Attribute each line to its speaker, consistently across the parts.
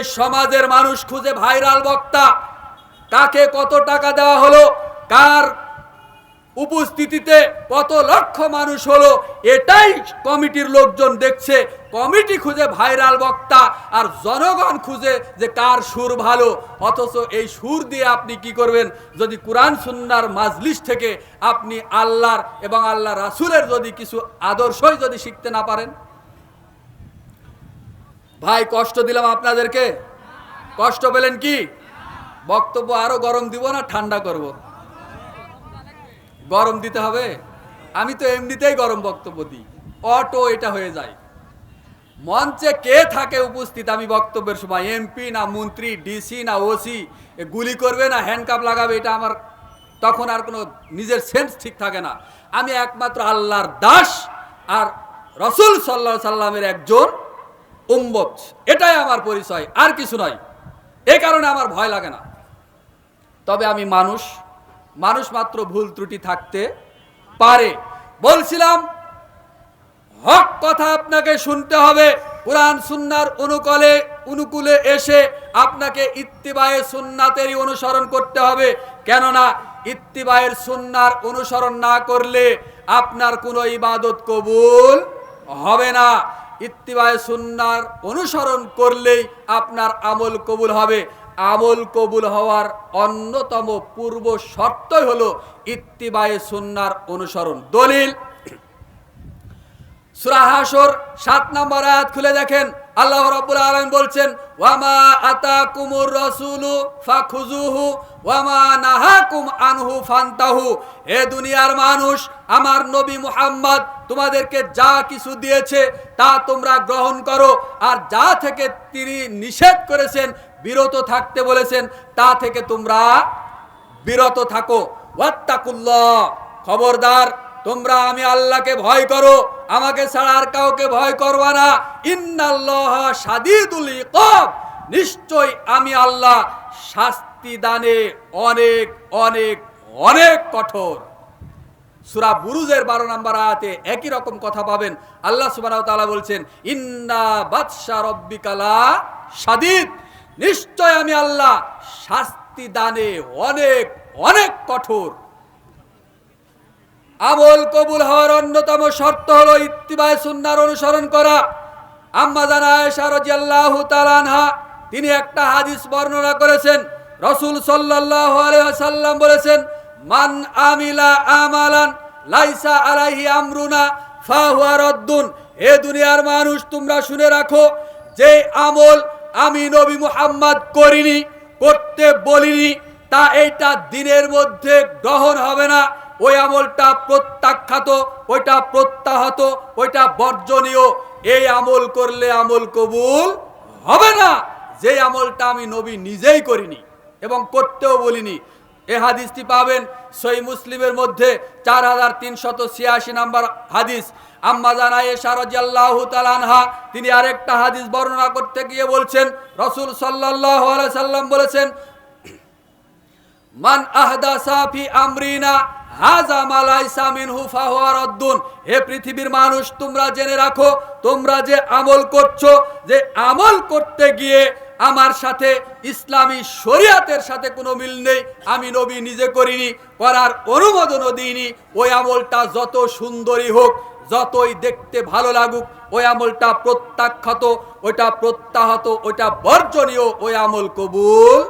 Speaker 1: এই সমাজের মানুষ খুঁজে ভাইরাল বক্তা, কাকে কত টাকা দেওয়া হলো, কার উপস্থিতিতে কত লক্ষ মানুষ হলো, এটাই কমিটির লোকজন দেখছে। কমিটি খুঁজে ভাইরাল বক্তা, আর জনগণ খুঁজে যে কার সুর ভালো। অথচ এই সুর দিয়ে আপনি কি করবেন? যদি কোরআন সুন্নাহর মাজলিস থেকে আপনি আল্লাহর এবং আল্লাহ রাসূলের যদি কিছু আদর্শই যদি শিখতে না পারেন। ভাই কষ্ট দিলাম আপনাদেরকে? কষ্ট পেলেন কি? বক্তব্য আরো গরম দিব না ঠান্ডা করব? গরম দিতে হবে। আমি তো এমনিতেই গরম বক্তব্য দিই, অটো এটা হয়ে যায়। মঞ্চে কে থাকে উপস্থিত আমি বক্তব্যের সময়, এমপি না মন্ত্রী, ডিসি না ওসি, গুলি করবে না হ্যান্ডকাপ লাগাবে, এটা আমার তখন আর কোনো নিজের সেন্স ঠিক থাকে না। আমি একমাত্র আল্লাহর দাস আর রাসূল সাল্লাল্লাহু আলাইহি সাল্লামের একজন উম্মত, এটাই আমার পরিচয়, আর কিছু নয়। এই কারণে আমার ভয় লাগে না। তবে আমি মানুষ, মানুষ মাত্র ভুল ত্রুটি থাকতে পারে। বলছিলাম হক কথা আপনাকে শুনতে হবে। কুরআন সুন্নাহর অনুকূলে এসে আপনাকে ইত্তিবায়ে সুন্নাতেরই অনুসরণ করতে হবে। কেননা ইত্তিবায়ের সুন্নাহর অনুসরণ না করলে আপনার কোনো ইবাদত কবুল হবে না। ইত্তিবায়ে সুন্নাহর অনুসরণ করলেই আপনার আমল কবুল হবে। আমল কবুল হওয়ার অন্যতম পূর্ব শর্তই হলো ইত্তিবায়ে সুন্নাহর অনুসরণ। দলিল সূরা হাসর 7 নম্বর আয়াত খুলে দেখেন, আল্লাহ রাব্বুল আলামিন বলছেন, ওয়ামা আতাকুমুর রাসূলু ফাখুযুহু ওয়ামা নাহাকুম আনহু ফান্তাহু। হে দুনিয়ার মানুষ, আমার নবী মুহাম্মদ তোমাদেরকে যা কিছু দিয়েছে তা তোমরা গ্রহণ করো, আর যা থেকে তিনি নিষেধ করেছেন, বিরত থাকতে বলেছেন, তা থেকে তোমরা বিরত থাকো। ওয়াত্তাকুল্লাহ, খবরদার তোমরা আমি আল্লাহকে ভয় করো, আমাকে ছাড়া আর কাউকে ভয় করবা না। ইন্নাল্লাহা শাদীদুল ইকাব, নিশ্চয় আমি আল্লাহ শাস্তি দানে অনেক অনেক অনেক কঠোর। সূরা বুরুজের 12 নম্বর আয়াতে একই রকম কথা পাবেন। আল্লাহ সুবহানাহু ওয়া তাআলা বলছেন, ইন্না বাতশা রাব্বিকা লা শাদীদ, নিশ্চয় আমি আল্লাহ শাস্তি দানে অনেক অনেক কঠোর। আমল কবুল হওয়ার অন্যতম শর্ত হলো ইত্তিবায়ে সুন্নাহর অনুসরণ করা। আম্মা জান আয়েশা রাদিয়াল্লাহু তাআলা আনহা তিনি একটা হাদিস বর্ণনা করেছেন। রাসূল সাল্লাল্লাহু আলাইহি ওয়াসাল্লাম বলেছেন, মান আমিলা আমালান লাইসা আলাইহি আমরুনা ফাহুয়া রাদ্দুন। হে দুনিয়ার মানুষ, তোমরা শুনে রাখো, যে আমল আমি নবী মুহাম্মদ করিনি, করতে বলিনি, তা এইটা দিনের মধ্যে গ্রহণ হবে না। ওই আমলটা প্রত্যাখ্যাত, ওইটা প্রত্যাহত, ওইটা বর্জনীয়। এই আমল করলে আমল কবুল হবে না, যে আমলটা আমি নবী নিজেই করিনি এবং করতেও বলিনি। এই হাদিসটি পাবেন সহিহ মুসলিমের মধ্যে 4386 নম্বর হাদিস। আম্মা জান আয়েশা রাদিয়াল্লাহু তাআলা আনহা তিনি আরেকটা হাদিস বর্ণনা করতে গিয়ে বলছেন, রাসূল সাল্লাল্লাহু আলাইহি সাল্লাম বলেছেন, মান আহদাসা ফি আমরিনা হাযা মা লাইসা মিনহু ফাহুয়া রাদ্দুন। হে পৃথিবীর মানুষ, তোমরা জেনে রাখো, তোমরা যে আমল করছো, যে আমল করতে গিয়ে আমার সাথে ইসলামী শরীয়তের সাথে কোনো মিল নেই, আমি নবী নিজে করিনি, করার অনুমোদনও দিইনি, ওই আমলটা যত সুন্দরী হোক, যতই দেখতে ভালো লাগুক, ওই আমলটা প্রত্যাখ্যাত, ওইটা প্রত্যাহত, ওইটা বর্জনীয়, ওই আমল কবুল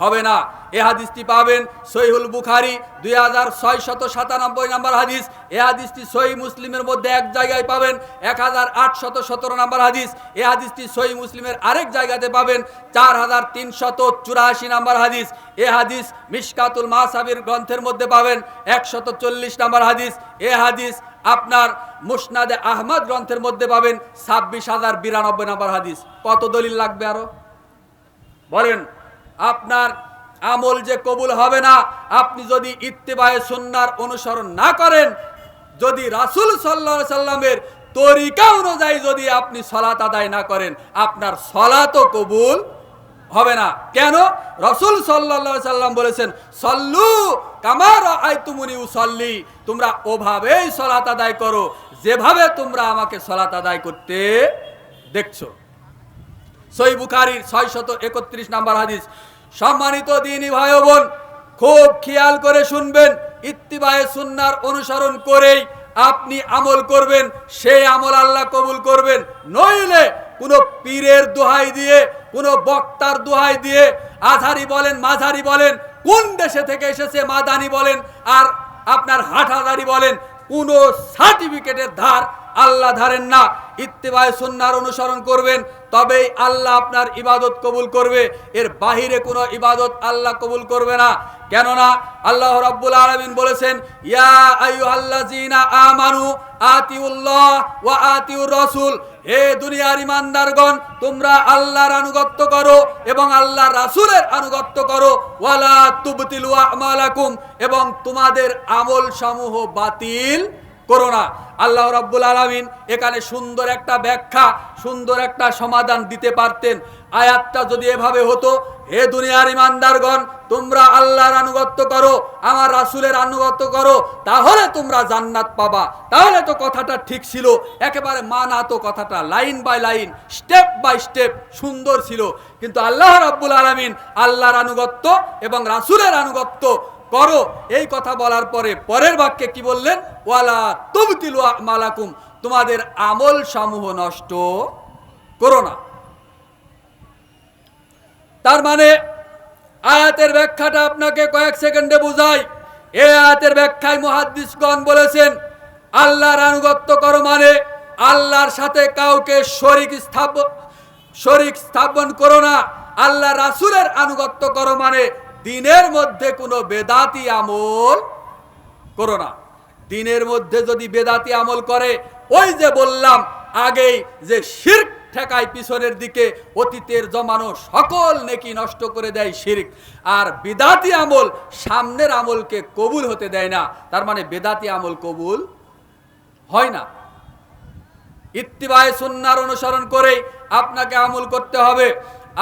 Speaker 1: হবে না। এই হাদিসটি পাবেন সহিহুল বুখারী 2697 নম্বর হাদিস। এই হাদিসটি সহিহ মুসলিমের মধ্যে এক জায়গায় পাবেন 1817 নম্বর হাদিস। এই হাদিসটি সহিহ মুসলিমের আরেক জায়গাতে পাবেন 4384 নম্বর হাদিস। এই হাদিস মিশকাতুল মাসাবির গ্রন্থের মধ্যে পাবেন 140 নম্বর হাদিস। এই হাদিস আপনার মুসনাদে আহমদ গ্রন্থের মধ্যে পাবেন 26092 নম্বর হাদিস। কত দলিল লাগবে আরো বলেন? আপনার আমল যে কবুল হবে না, আপনি যদি ইত্তিবায়ে সুন্নাহর অনুসরণ না করেন, যদি রাসূল সাল্লাল্লাহু আলাইহি সাল্লামের তরিকা অনুযায়ী যদি আপনি সালাত আদায় না করেন, আপনার সালাতও কবুল হবে না। কেন? রাসূল সাল্লাল্লাহু আলাইহি সাল্লাম বলেছেন, সাল্লু কামা রাআইতুমুনি উসাল্লি, তোমরা ওভাবেই সালাত আদায় করো যেভাবে তোমরা আমাকে সালাত আদায় করতে দেখছো। সহিহ বুখারীর 631 নম্বর হাদিস। সম্মানিত দ্বীনী ভাই ও বোন, খুব খেয়াল করে শুনবেন, ইত্তিবায়ে সুন্নাহর অনুসরণ করেই আপনি আমল করবেন, সেই আমল আল্লাহ কবুল করবেন। নইলে কোনো পীরের দোহাই দিয়ে, কোনো বক্তার দোহাই দিয়ে, আজহারি বলেন মাঝারি বলেন, কোন দেশে থেকে এসেছে মাদানি বলেন আর আপনার হাটহাজারি বলেন, কোনো সার্টিফিকেটের ধার আল্লাহ ধারেন না। ইত্তিবায়ে সুন্নাহর অনুসরণ করবেন, তবেই আল্লাহ আপনার ইবাদত কবুল করবে। এর বাহিরে কোনো ইবাদত আল্লাহ কবুল করবে না। কেননা আল্লাহ রাব্বুল আলামিন বলেছেন, ইয়া আইয়ুহাল্লাযীনা আমানু আতিউল্লাহ ওয়া আতিউর রাসূল, হে দুনিয়ার ইমানদারগণ, তোমরা আল্লাহর আনুগত্য করো এবং আল্লাহর রাসূলের আনুগত্য করো, ওয়ালা তুবতিলু আমালাকুম, এবং তোমাদের আমল সমূহ বাতিল করো না। আল্লাহ রাব্বুল আলামিন এখানে সুন্দর একটা ব্যাখ্যা, সুন্দর একটা সমাধান দিতে পারতেন। আয়াতটা যদি এভাবে হতো, হে দুনিয়ার ইমানদারগণ, তোমরা আল্লাহর আনুগত্য করো, আমার রাসূলের আনুগত্য করো, তাহলে তোমরা জান্নাত পাবা, তাহলে তো কথাটা ঠিক ছিল। একেবারে মানা তো কথাটা line by line, step by step সুন্দর ছিল। কিন্তু আল্লাহ রাব্বুল আলামিন আল্লাহর আনুগত্য এবং রাসূলের আনুগত্য করো এই কথা বলার পরে পরের বাক্যে কি বললেন? ওয়ালা তুবতিলু আমালাকুম, তোমাদের আমল সমূহ নষ্ট করো না। তার মানে আয়াতের ব্যাখ্যাটা আপনাকে কয়েক সেকেন্ডে বুঝাই। এই আয়াতের ব্যাখ্যায় মুহাদ্দিসগণ বলেছেন, আল্লাহর আনুগত্য করো মানে আল্লাহর সাথে কাউকে শরীক স্থাপন করো না। আল্লাহ রাসূলের আনুগত্য করো মানে দিনের মধ্যে কোনো বেদাতি আমল করো না। দিনের মধ্যে যদি বেদাতি আমল করে, ওই যে বললাম আগেই যে শিরক ঠেকায় পিছনের দিকে, অতীতের জমানো সকল নেকি নষ্ট করে দেয় শিরক, আর বেদাতি আমল সামনের আমলকে কবুল হতে দেয় না। তার মানে বেদাতি আমল কবুল হয় না। ইত্তিবায়ে সুন্নাহর অনুসরণ করে আপনাকে আমল করতে হবে।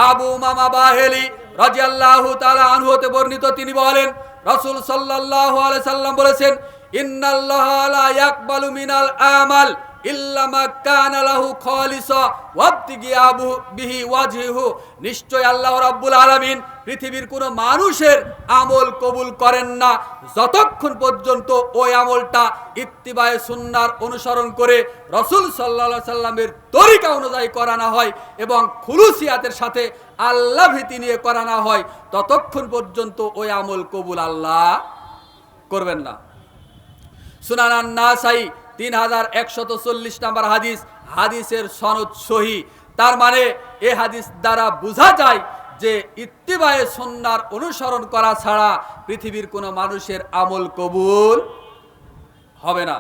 Speaker 1: আবু উমামা বাহিলি রাদিয়াল্লাহু তাআলা আনহু হতে বর্ণিত, তিনি বলেন, রাসূল সাল্লাল্লাহু আলাইহি সাল্লাম বলেছেন, ইন্নাল্লাহা লা ইয়াকবালু মিনাল আমাল ইল্লা মা কানা লাহু খালিসা ওয়াবতিগিয়াবু বিহি ওয়াজহু, নিশ্চয় আল্লাহ রাব্বুল আলামিন পৃথিবীর কোনো মানুষের আমল কবুল করেন না যতক্ষণ পর্যন্ত ওই আমলটা ইত্তিবায়ে সুন্নাহর অনুসরণ করে রাসূল সাল্লাল্লাহু আলাইহি সাল্লামের তরিকা অনুযায়ী করা না হয় এবং খুলুসিয়াতের সাথে আল্লাহ ভীতি নিয়ে করা না হয়, ততক্ষণ পর্যন্ত ওই আমল কবুল আল্লাহ করবেন না। সুনান আন-নাসাই 3140 নম্বর হাদিস, হাদিসের সনদ সহিহ। তার মানে এই হাদিস দ্বারা বোঝা যায় যে ইত্তিবায়ে সুন্নাহর অনুসরণ করা ছাড়া পৃথিবীর কোনো মানুষের আমল কবুল হবে না।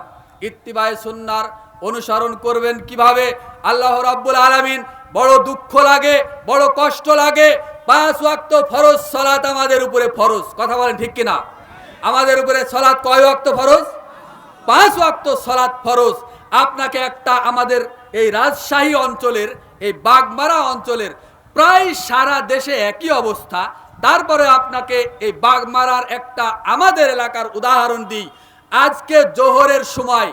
Speaker 1: ইত্তিবায়ে সুন্নাহর অনুসরণ করবেন কিভাবে? আল্লাহ রাব্বুল আলামিন বড় দুঃখ লাগে, বড় কষ্ট লাগে, 5 ওয়াক্ত ফরজ সালাত আমাদের উপরে ফরজ। কথা বলেন ঠিক কিনা? আমাদের উপরে সালাত কয় ওয়াক্ত ফরজ? 5 ওয়াক্ত সালাত ফরজ। আপনাকে একটা আমাদের এই রাজশাহী অঞ্চলের, এই বাগমারা অঞ্চলের, প্রায় সারা দেশে একই অবস্থা, তারপরে আপনাকে এই বাগমারার একটা আমাদের এলাকার উদাহরণ দিই। আজকে জোহরের সময়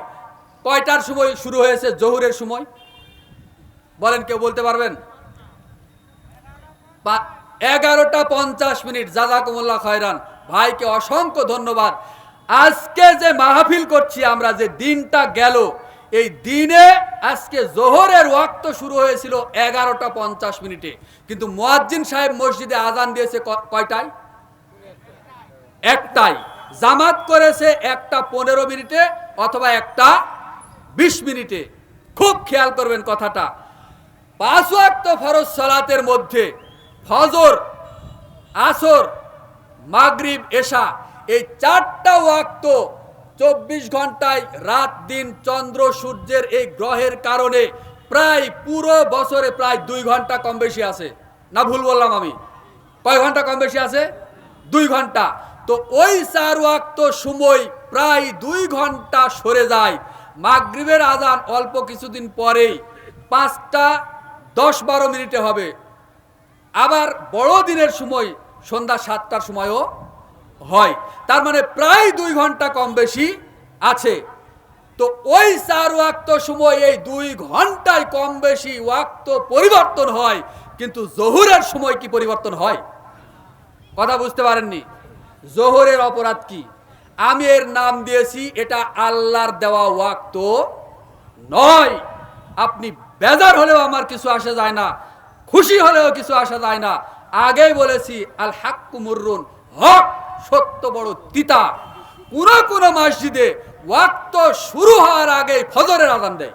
Speaker 1: কয়টার সময় শুরু হয়েছে? জোহরের সময় বলেন, কেউ বলতে পারবেন? 11টা 50 জাযাকুমুল্লাহ খায়রান। ভাইকে অসংখ্য ধন্যবাদ। আজকে যে মাহফিল করছি আমরা, যে দিনটা গেল, এই দিনে আজকে জোহরের ওয়াক্ত শুরু হয়েছিল 11টা 50, কিন্তু মুয়াজ্জিন সাহেব মসজিদে আজান দিয়েছে কয়টায়? একটাই। জামাত করেছে 1টা 15 অথবা 1টা 20। খুব খেয়াল করবেন কথাটা। 5 ওয়াক্ত ফরজ সালাতের মধ্যে ফজর, আসর, মাগরিব, এশা, এই 4টা ওয়াক্ত 24 ঘন্টায়, রাত দিন চন্দ্র সূর্যের এই গ্রহের কারণে প্রায় পুরো বছরে প্রায় 2 ঘন্টা কম বেশি আছে। না ভুল বললাম আমি? কয় ঘন্টা কম বেশি আছে? 2 ঘন্টা। তো ওই 4 ওয়াক্ত সময় প্রায় 2 ঘন্টা সরে যায়। মাগরিবের আজান অল্প কিছুদিন পরেই 5টা 10-12 হবে। আবার বড় দিনের সময় সন্ধ্যা 7টার সময়ও হয়। তার মানে প্রায় 2 ঘন্টা কম বেশি আছে। তো ওই 4 ওয়াক্ত সময় এই 2 ঘন্টায় কম বেশি ওয়াক্ত পরিবর্তন হয়, কিন্তু জোহরের সময় কি পরিবর্তন হয়? কথা বুঝতে পারেননি? জোহরের অপরাধ কি? আমি এর নাম দিয়েছি, এটা আল্লাহর দেওয়া ওয়াক্ত নয়। আপনি বেজার হলেও আমার কিছু আসে যায় না, খুশি হলেও কিছু আসা যায় না। আগেই বলেছি, আল হাক্কু মুররুন, হক সত্য বড় তিতা। কোন কোন মসজিদে ওয়াক্ত শুরু হওয়ার আগে ফজরের আযান দেয়।